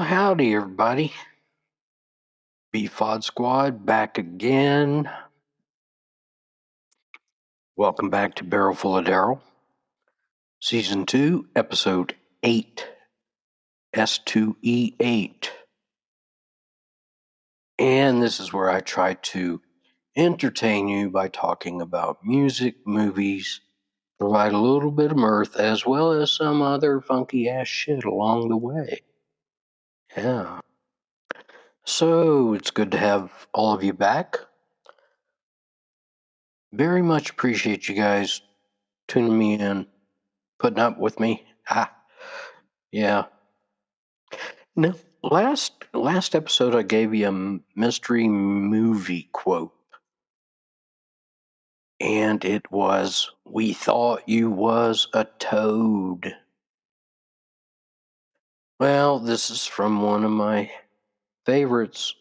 howdy, everybody. BFOD Squad back again. Welcome back to Barrel Full of Daryl, Season 2, Episode 8, S2E8. And this is where I try to entertain you by talking about music, movies, provide a little bit of mirth, as well as some other funky ass shit along the way. Yeah. So it's good to have all of you back. Very much appreciate you guys tuning me in, putting up with me. Yeah. No, last episode I gave you a mystery movie quote, and it was, "We thought you was a toad." Well, this is from one of my favorites,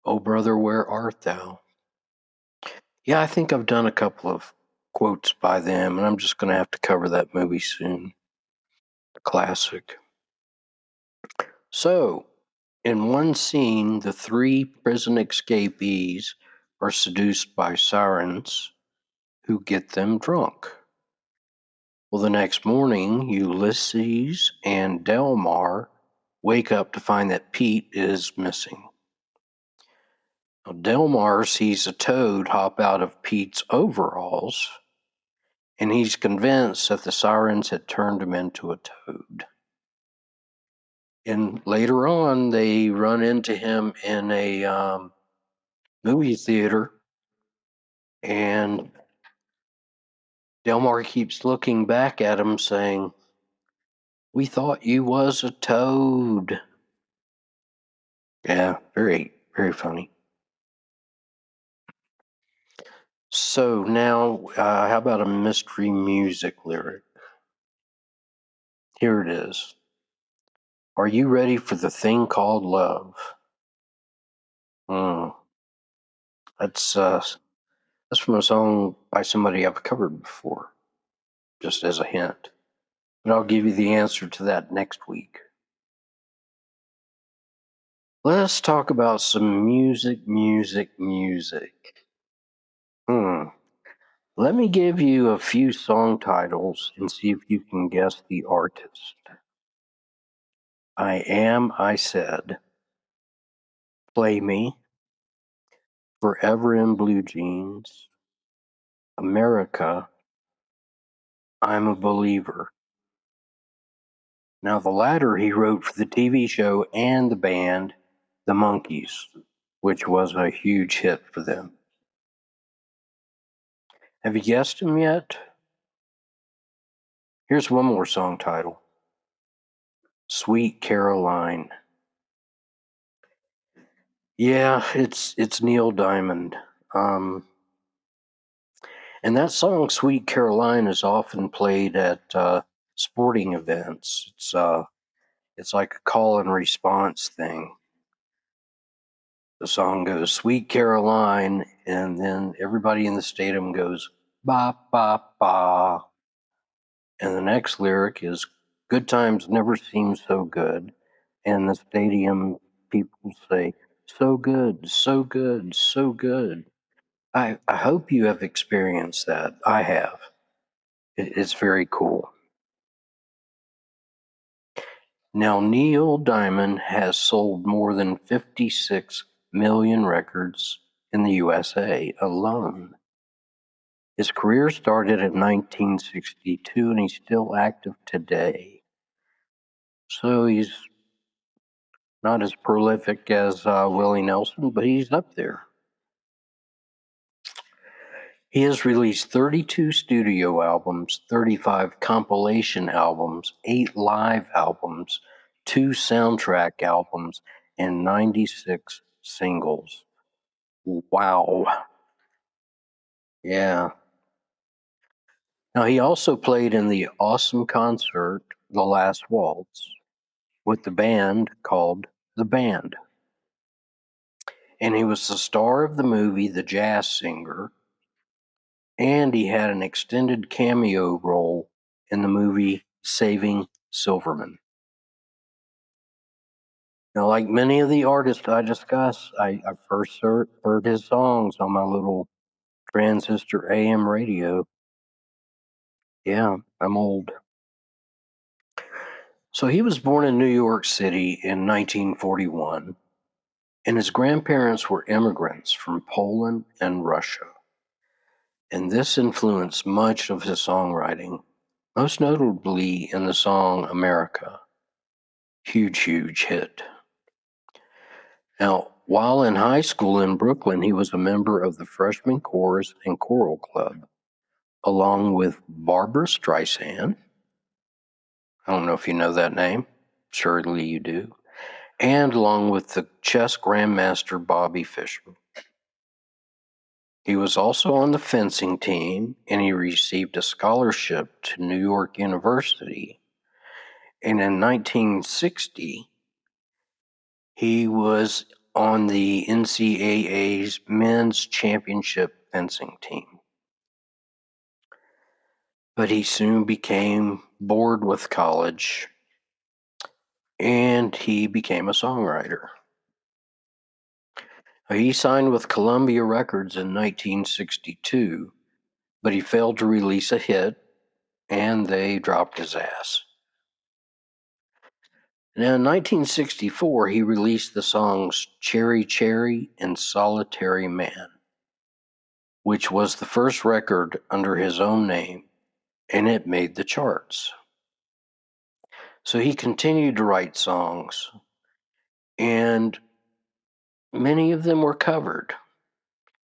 "Oh Brother, Where Art Thou?" Yeah, I think I've done a couple of quotes by them, and I'm just going to have to cover that movie soon. A classic. So, in one scene, the three prison escapees are seduced by sirens who get them drunk. Well, the next morning, Ulysses and Delmar wake up to find that Pete is missing. Now, Delmar sees a toad hop out of Pete's overalls, and he's convinced that the sirens had turned him into a toad. And later on, they run into him in a movie theater, and Delmar keeps looking back at him saying, "We thought you was a toad." Yeah, very, very funny. So now, how about a mystery music lyric? Here it is. "Are you ready for the thing called love?" Hmm. That's from a song by somebody I've covered before, just as a hint. But I'll give you the answer to that next week. Let's talk about some music. Let me give you a few song titles and see if you can guess the artist. I Said, Play Me, Forever in Blue Jeans, America, I'm a Believer. Now, the latter he wrote for the TV show and the band, The Monkees, which was a huge hit for them. Have you guessed him yet? Here's one more song title. Sweet Caroline. Yeah, it's Neil Diamond. And that song, Sweet Caroline, is often played at sporting events. It's like a call and response thing. The song goes, "Sweet Caroline," and then everybody in the stadium goes, "Ba, ba, ba." And the next lyric is, "Good times never seem so good." And the stadium people say, "So good, so good, so good." I hope you have experienced that. I have. It's very cool. Now, Neil Diamond has sold more than 56 million records in the USA alone. His career started in 1962 and he's still active today. So he's not as prolific as Willie Nelson, but he's up there. He has released 32 studio albums, 35 compilation albums, 8 live albums, 2 soundtrack albums, and 96 singles. Wow. Yeah. Now, he also played in the awesome concert, The Last Waltz, with the band called The Band. And he was the star of the movie The Jazz Singer, and he had an extended cameo role in the movie Saving Silverman. Now, like many of the artists I discuss, I first heard his songs on my little transistor AM radio. Yeah, I'm old. So he was born in New York City in 1941, and his grandparents were immigrants from Poland and Russia. And this influenced much of his songwriting, most notably in the song America. Huge, huge hit. Now, while in high school in Brooklyn, he was a member of the freshman chorus and choral club, along with Barbara Streisand. I don't know if you know that name. Surely you do. And along with the chess grandmaster Bobby Fischer. He was also on the fencing team, and he received a scholarship to New York University. And in 1960, he was on the NCAA's men's championship fencing team. But he soon became bored with college, and he became a songwriter. He signed with Columbia Records in 1962, but he failed to release a hit, and they dropped his ass. Now, in 1964, he released the songs Cherry Cherry and Solitary Man, which was the first record under his own name, and it made the charts. So he continued to write songs, and many of them were covered.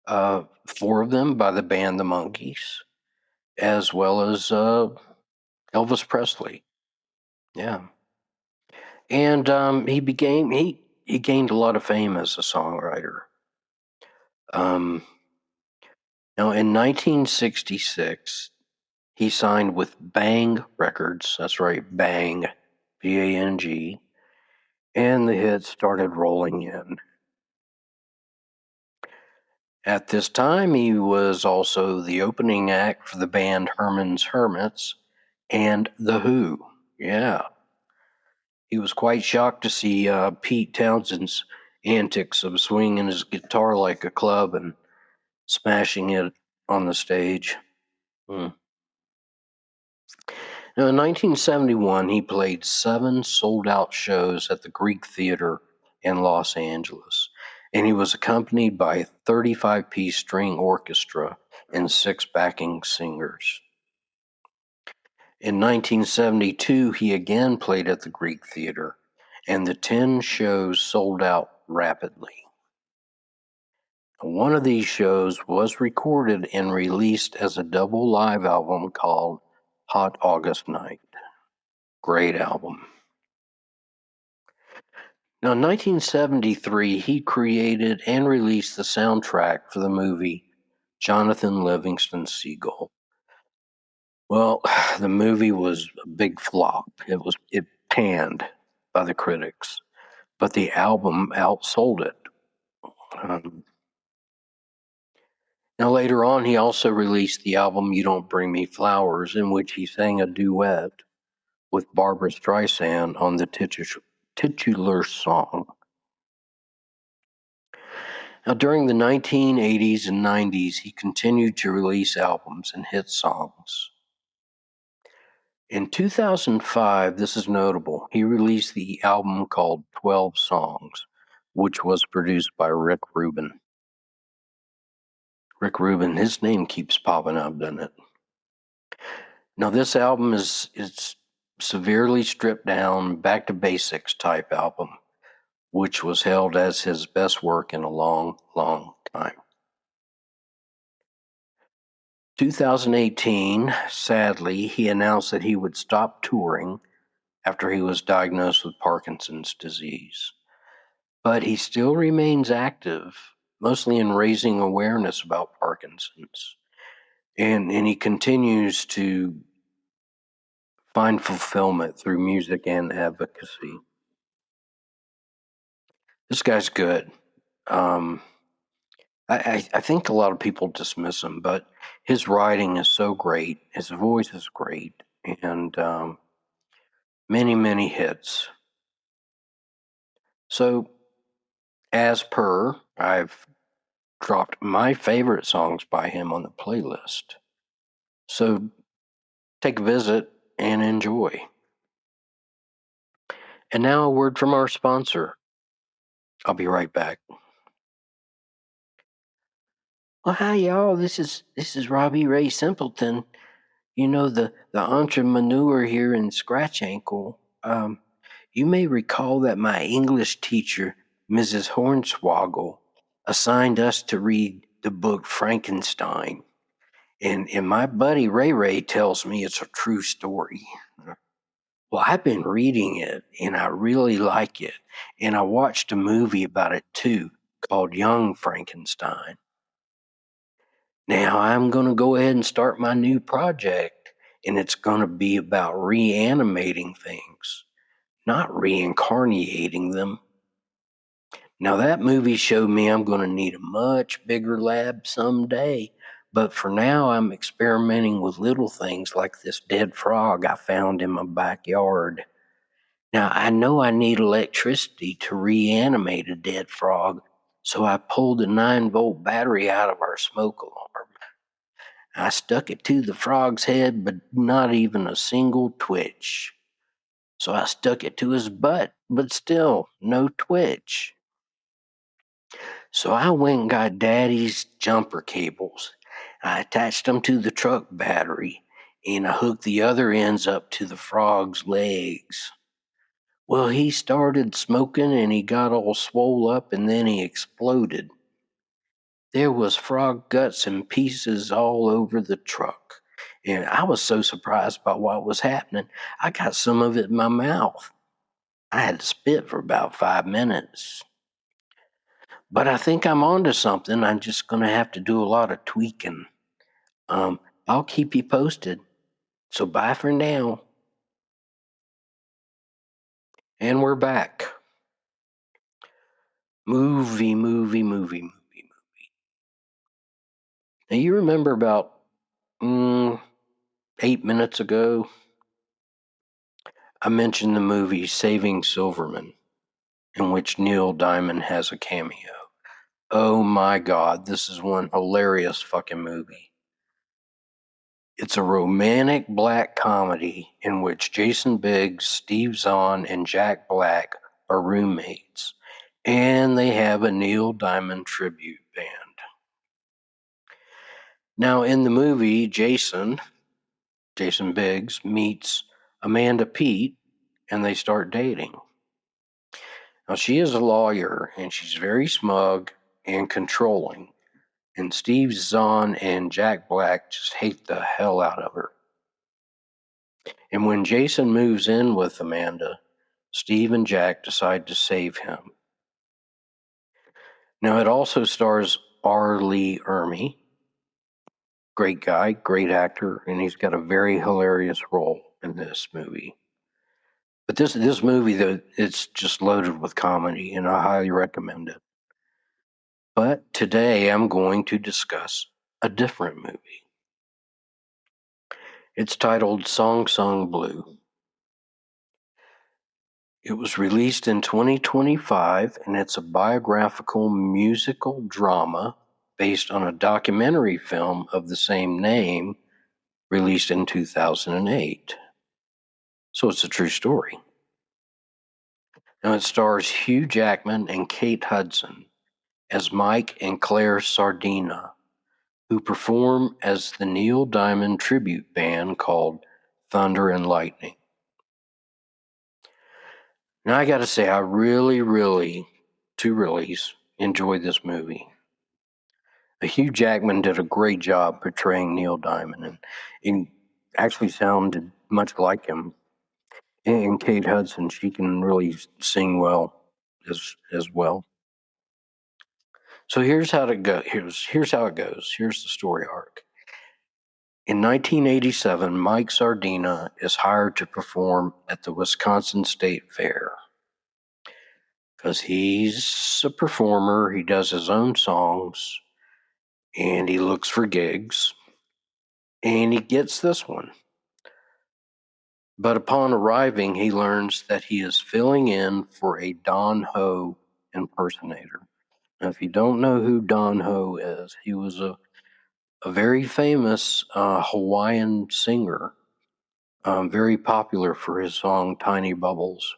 4 of them by the band The Monkees, as well as Elvis Presley. Yeah. And he gained a lot of fame as a songwriter. Now, in 1966, he signed with Bang Records. That's right, Bang, Bang, and the hits started rolling in. At this time, he was also the opening act for the band Herman's Hermits and The Who. Yeah. He was quite shocked to see Pete Townshend's antics of swinging his guitar like a club and smashing it on the stage. Now, in 1971, he played 7 sold-out shows at the Greek Theater in Los Angeles, and he was accompanied by a 35-piece string orchestra and 6 backing singers. In 1972, he again played at the Greek Theater, and the 10 shows sold out rapidly. One of these shows was recorded and released as a double live album called Hot August Night. Great album. Now, in 1973, he created and released the soundtrack for the movie Jonathan Livingston Seagull. Well, the movie was a big flop. It panned by the critics, but the album outsold it. Now, later on, he also released the album You Don't Bring Me Flowers, in which he sang a duet with Barbara Streisand on the titular song. Now, during the 1980s and 90s, he continued to release albums and hit songs. In 2005, this is notable, he released the album called 12 Songs, which was produced by Rick Rubin. Rick Rubin, his name keeps popping up, doesn't it? Now, this album is severely stripped down, back to basics type album, which was held as his best work in a long, long time. 2018, sadly, he announced that he would stop touring after he was diagnosed with Parkinson's disease. But he still remains active, mostly in raising awareness about Parkinson's. And he continues to find fulfillment through music and advocacy. This guy's good. I think a lot of people dismiss him, but his writing is so great. His voice is great, and many, many hits. So, as per, I've dropped my favorite songs by him on the playlist. So, take a visit and enjoy. And now a word from our sponsor. I'll be right back. Well, hi y'all. This is Robbie Ray Simpleton. You know, the entrepreneur here in Scratch Ankle. You may recall that my English teacher, Mrs. Hornswoggle, assigned us to read the book Frankenstein. And my buddy Ray Ray tells me it's a true story. Well, I've been reading it and I really like it. And I watched a movie about it too called Young Frankenstein. Now I'm going to go ahead and start my new project, and it's going to be about reanimating things, not reincarnating them. Now, that movie showed me I'm going to need a much bigger lab someday, but for now, I'm experimenting with little things like this dead frog I found in my backyard. Now, I know I need electricity to reanimate a dead frog, so I pulled a 9-volt battery out of our smoke alarm. I stuck it to the frog's head, but not even a single twitch. So I stuck it to his butt, but still no twitch. So I went and got Daddy's jumper cables. I attached them to the truck battery, and I hooked the other ends up to the frog's legs. Well, he started smoking and he got all swole up and then he exploded. There was frog guts and pieces all over the truck. And I was so surprised by what was happening, I got some of it in my mouth. I had to spit for about 5 minutes. But I think I'm onto something. I'm just going to have to do a lot of tweaking. I'll keep you posted. So bye for now. And we're back. Movie. Now you remember about 8 minutes ago, I mentioned the movie Saving Silverman, in which Neil Diamond has a cameo. Oh my God, this is one hilarious fucking movie. It's a romantic black comedy in which Jason Biggs, Steve Zahn, and Jack Black are roommates, and they have a Neil Diamond tribute band. Now, in the movie, Jason Biggs meets Amanda Peet, and they start dating. Now, she is a lawyer, and she's very smug and controlling. And Steve Zahn and Jack Black just hate the hell out of her. And when Jason moves in with Amanda, Steve and Jack decide to save him. Now, it also stars R. Lee Ermey. Great guy, great actor, and he's got a very hilarious role in this movie. But this movie, though, it's just loaded with comedy, and I highly recommend it. But today I'm going to discuss a different movie. It's titled Song Sung Blue. It was released in 2025, and it's a biographical musical drama based on a documentary film of the same name released in 2008. So it's a true story. Now it stars Hugh Jackman and Kate Hudson as Mike and Claire Sardina, who perform as the Neil Diamond tribute band called Thunder and Lightning. Now I gotta say, I really, two reallys, enjoyed this movie. Hugh Jackman did a great job portraying Neil Diamond, and he actually sounded much like him. And Kate Hudson, she can really sing well as well. So here's how it goes. Here's how it goes. Here's the story arc. In 1987, Mike Sardina is hired to perform at the Wisconsin State Fair. Because he's a performer, he does his own songs, and he looks for gigs, and he gets this one. But upon arriving, he learns that he is filling in for a Don Ho impersonator. Now, if you don't know who Don Ho is, he was a very famous Hawaiian singer, very popular for his song Tiny Bubbles.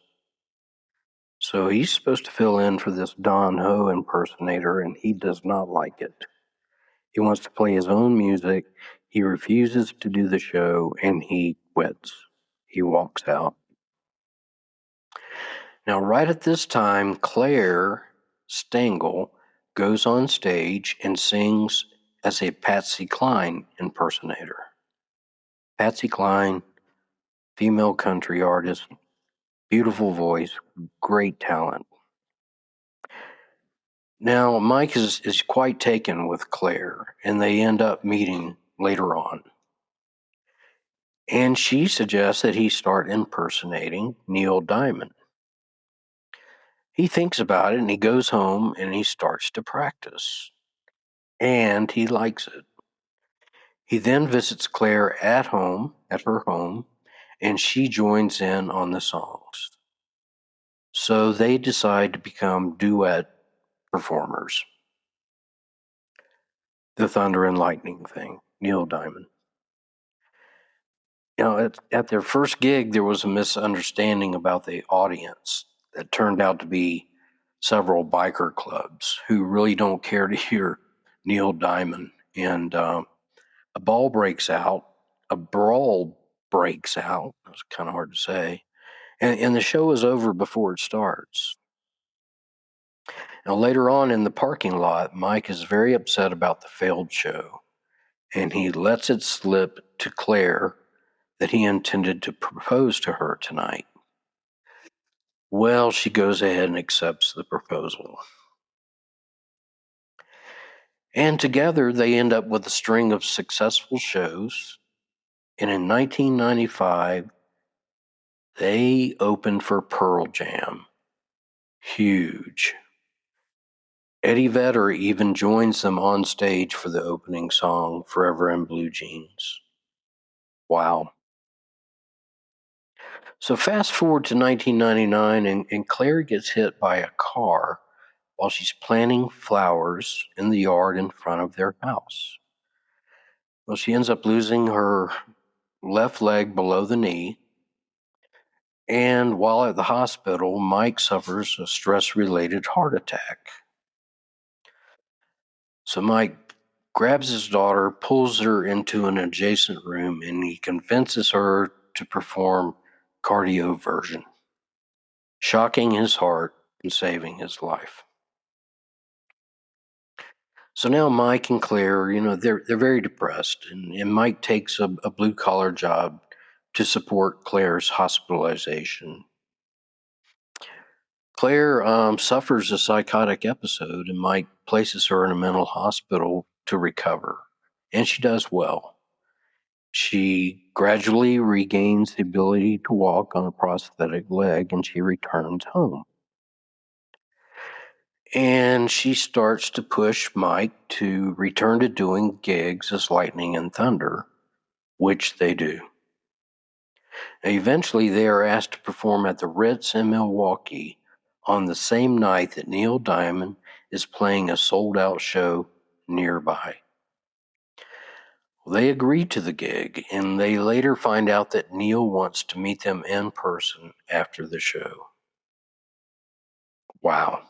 So he's supposed to fill in for this Don Ho impersonator, and he does not like it. He wants to play his own music. He refuses to do the show, and he quits. He walks out. Now, right at this time, Claire Stengel goes on stage and sings as a Patsy Cline impersonator. Patsy Cline, female country artist, beautiful voice, great talent. Now, Mike is quite taken with Claire, and they end up meeting later on. And she suggests that he start impersonating Neil Diamond. He thinks about it, and he goes home and he starts to practice. And he likes it. He then visits Claire at her home, and she joins in on the songs. So they decide to become duet performers. The Thunder and Lightning thing, Neil Diamond. At their first gig, there was a misunderstanding about the audience that turned out to be several biker clubs who really don't care to hear Neil Diamond. And a brawl breaks out. That's kind of hard to say. And the show is over before it starts. Now, later on in the parking lot, Mike is very upset about the failed show, and he lets it slip to Claire that he intended to propose to her tonight. Well, she goes ahead and accepts the proposal. And together they end up with a string of successful shows. And in 1995, they opened for Pearl Jam. Huge. Eddie Vedder even joins them on stage for the opening song, Forever in Blue Jeans. Wow. So fast forward to 1999, and Claire gets hit by a car while she's planting flowers in the yard in front of their house. Well, she ends up losing her left leg below the knee. And while at the hospital, Mike suffers a stress-related heart attack. So Mike grabs his daughter, pulls her into an adjacent room, and he convinces her to perform cardioversion, shocking his heart and saving his life. So now Mike and Claire, they're very depressed, and Mike takes a blue-collar job to support Claire's hospitalization. Claire suffers a psychotic episode, and Mike places her in a mental hospital to recover, and she does well. She gradually regains the ability to walk on a prosthetic leg, and she returns home. And she starts to push Mike to return to doing gigs as Lightning and Thunder, which they do. Eventually, they are asked to perform at the Ritz in Milwaukee on the same night that Neil Diamond is playing a sold-out show nearby. They agree to the gig, and they later find out that Neil wants to meet them in person after the show. Wow.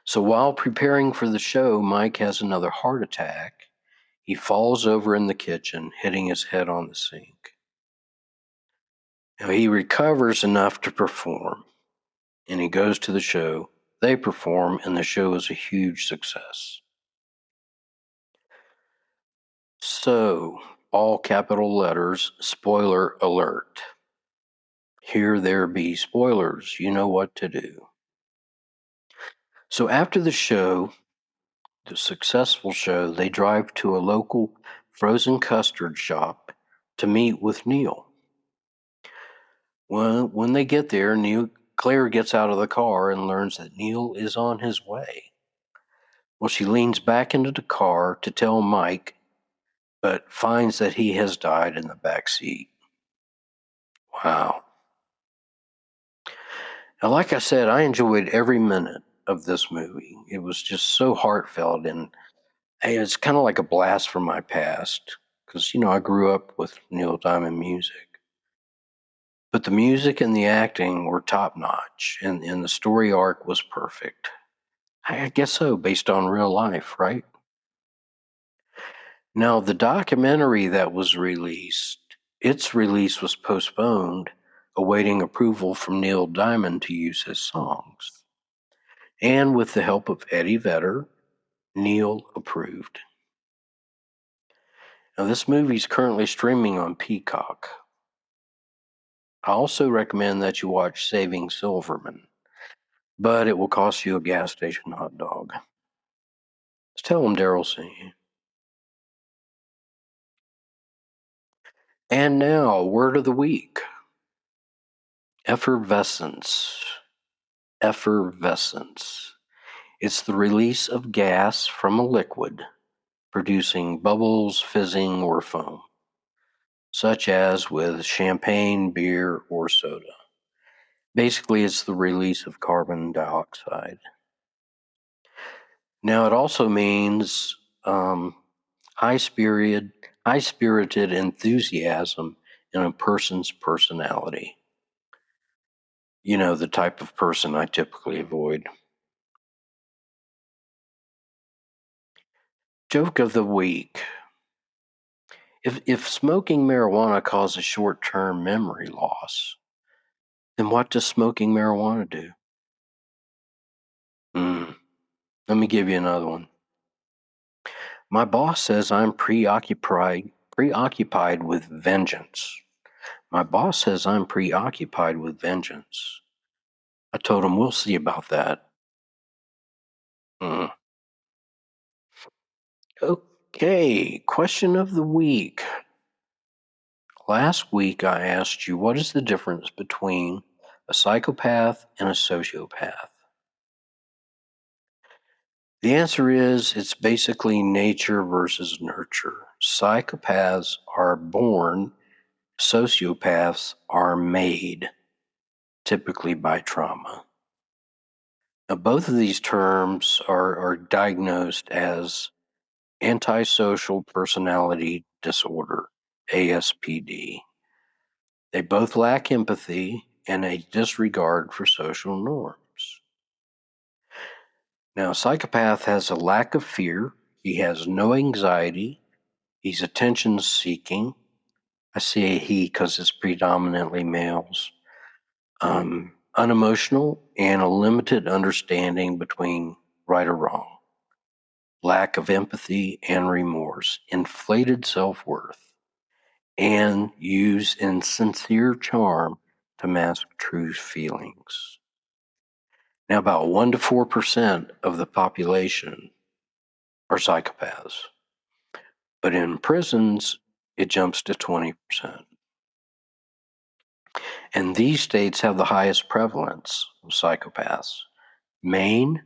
So while preparing for the show, Mike has another heart attack. He falls over in the kitchen, hitting his head on the sink. Now, he recovers enough to perform, and he goes to the show. They perform, and the show is a huge success. So, all capital letters, spoiler alert. Here there be spoilers. You know what to do. So after the show, the successful show, they drive to a local frozen custard shop to meet with Neil. When they get there, Claire gets out of the car and learns that Neil is on his way. Well, she leans back into the car to tell Mike, but finds that he has died in the back seat. Wow. Now, like I said, I enjoyed every minute of this movie. It was just so heartfelt, and hey, it's kind of like a blast from my past because, I grew up with Neil Diamond music. But the music and the acting were top notch, and the story arc was perfect. I guess so, based on real life, right? Now, the documentary that was released, its release was postponed, awaiting approval from Neil Diamond to use his songs. And with the help of Eddie Vedder, Neil approved. Now, this movie is currently streaming on Peacock. I also recommend that you watch Saving Silverman, but it will cost you a gas station hot dog. Just tell them Daryl sent you. And now, word of the week. Effervescence. Effervescence. It's the release of gas from a liquid, producing bubbles, fizzing, or foam, such as with champagne, beer, or soda. Basically, it's the release of carbon dioxide. Now, it also means high-spirited enthusiasm in a person's personality. The type of person I typically avoid. Joke of the week. If smoking marijuana causes short-term memory loss, then what does smoking marijuana do? Let me give you another one. My boss says I'm preoccupied with vengeance. My boss says I'm preoccupied with vengeance. I told him we'll see about that. Mm. Okay, question of the week. Last week I asked you what is the difference between a psychopath and a sociopath? The answer is it's basically nature versus nurture. Psychopaths are born, sociopaths are made, typically by trauma. Now, both of these terms are diagnosed as antisocial personality disorder, ASPD. They both lack empathy and a disregard for social norms. Now, a psychopath has a lack of fear. He has no anxiety. He's attention seeking. I say he because it's predominantly males. Unemotional and a limited understanding between right or wrong. Lack of empathy and remorse. Inflated self worth. And use insincere charm to mask true feelings. Now, about 1 to 4% of the population are psychopaths, but in prisons, it jumps to 20%. And these states have the highest prevalence of psychopaths: Maine,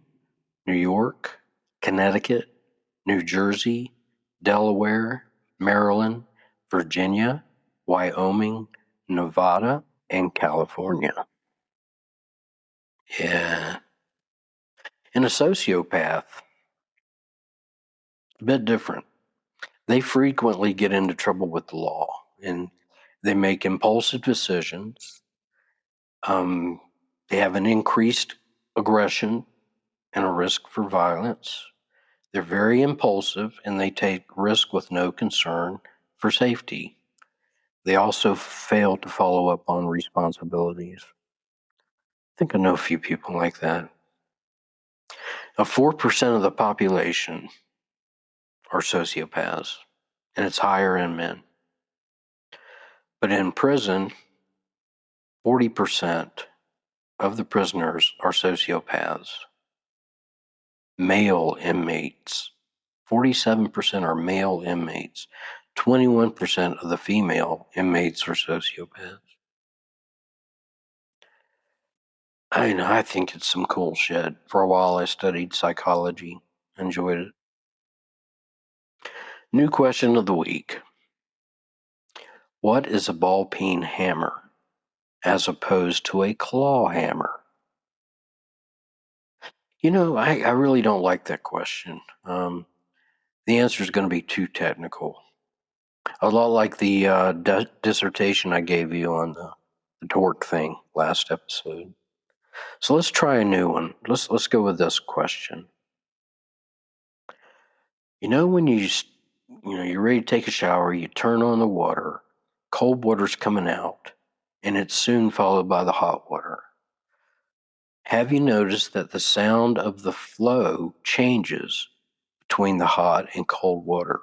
New York, Connecticut, New Jersey, Delaware, Maryland, Virginia, Wyoming, Nevada, and California. Yeah. And a sociopath, a bit different. They frequently get into trouble with the law and they make impulsive decisions. They have an increased aggression and a risk for violence. They're very impulsive and they take risk with no concern for safety. They also fail to follow up on responsibilities. I think I know a few people like that. Now, 4% of the population are sociopaths, and it's higher in men. But in prison, 40% of the prisoners are sociopaths. Male inmates, 47% are male inmates. 21% of the female inmates are sociopaths. I think it's some cool shit. For a while, I studied psychology. Enjoyed it. New question of the week. What is a ball peen hammer? as opposed to a claw hammer? I really don't like that question. The answer is going to be too technical. A lot like the dissertation I gave you on the torque thing last episode. So let's try a new one. Let's go with this question. When you're ready to take a shower, you turn on the water, cold water's coming out, and it's soon followed by the hot water. Have you noticed that the sound of the flow changes between the hot and cold water?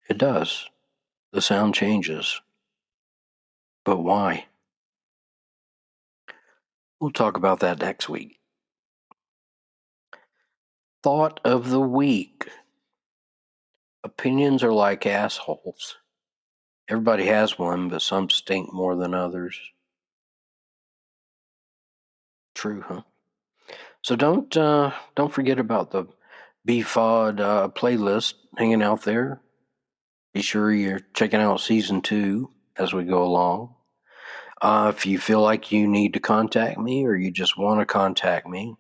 It does. The sound changes. But why? We'll talk about that next week. Thought of the week. Opinions are like assholes. Everybody has one, but some stink more than others. True, huh? So don't forget about the BFOD playlist hanging out there. Be sure you're checking out season 2 as we go along. If you feel like you need to contact me or you just want to contact me,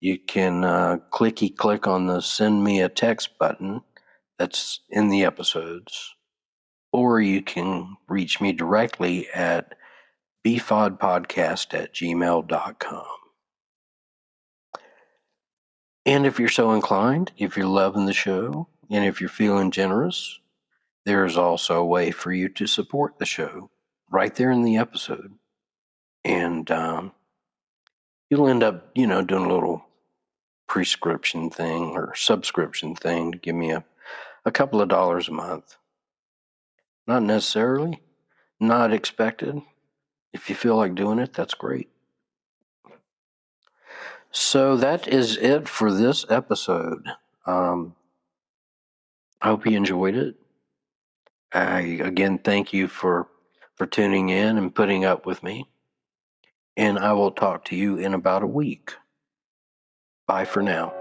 you can click on the send me a text button that's in the episodes, or you can reach me directly at bfodpodcast@gmail.com. And if you're so inclined, if you're loving the show, and if you're feeling generous, there is also a way for you to support the show right there in the episode. And you'll end up, doing a little prescription thing or subscription thing to give me a couple of dollars a month. Not necessarily, not expected. If you feel like doing it, that's great. So that is it for this episode. I hope you enjoyed it. I again thank you for tuning in and putting up with me. And I will talk to you in about a week. Bye for now.